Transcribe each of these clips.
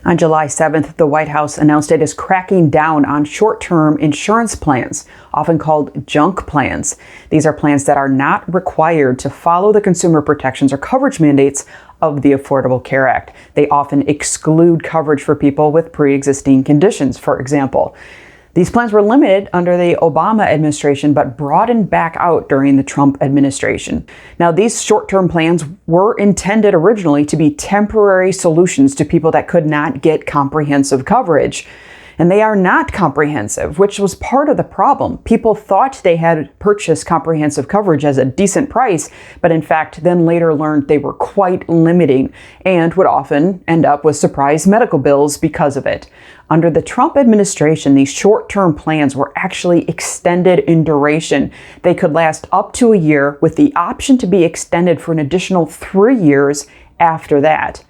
On July 7th, the White House announced it is cracking down on short-term insurance plans, often called junk plans. These are plans that are not required to follow the consumer protections or coverage mandates of the Affordable Care Act. They often exclude coverage for people with pre-existing conditions, for example. These plans were limited under the Obama administration, but broadened back out during the Trump administration. Now, these short-term plans were intended originally to be temporary solutions to people that could not get comprehensive coverage. And they are not comprehensive, which was part of the problem. People thought they had purchased comprehensive coverage as a decent price, but in fact, then later learned they were quite limiting and would often end up with surprise medical bills because of it. Under the Trump administration, these short-term plans were actually extended in duration. They could last up to a year with the option to be extended for an additional 3 years after that.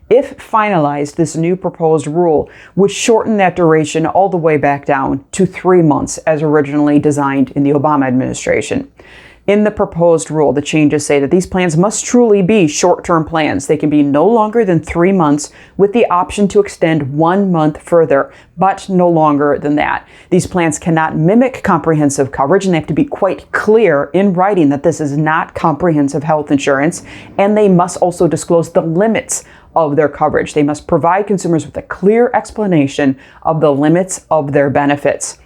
If finalized, this new proposed rule would shorten that duration all the way back down to 3 months as originally designed in the Obama administration. In the proposed rule, the changes say that these plans must truly be short-term plans. They can be no longer than 3 months with the option to extend 1 month further, but no longer than that. These plans cannot mimic comprehensive coverage, and they have to be quite clear in writing that this is not comprehensive health insurance, and they must also disclose the limits of their coverage. They must provide consumers with a clear explanation of the limits of their benefits.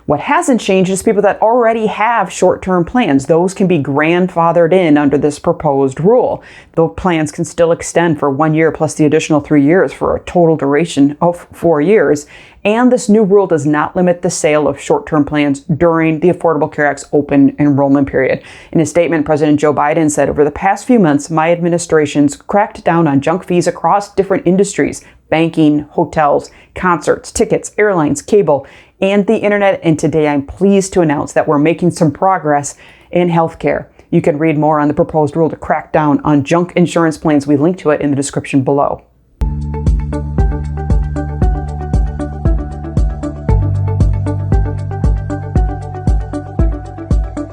What hasn't changed is people that already have short-term plans. Those can be grandfathered in under this proposed rule. Those plans can still extend for 1 year plus the additional 3 years for a total duration of 4 years. And this new rule does not limit the sale of short-term plans during the Affordable Care Act's open enrollment period. In a statement, President Joe Biden said, "Over the past few months, my administration's cracked down on junk fees across different industries: banking, hotels, concerts, tickets, airlines, cable, and the internet. And today I'm pleased to announce that we're making some progress in healthcare." You can read more on the proposed rule to crack down on junk insurance plans. We link to it in the description below.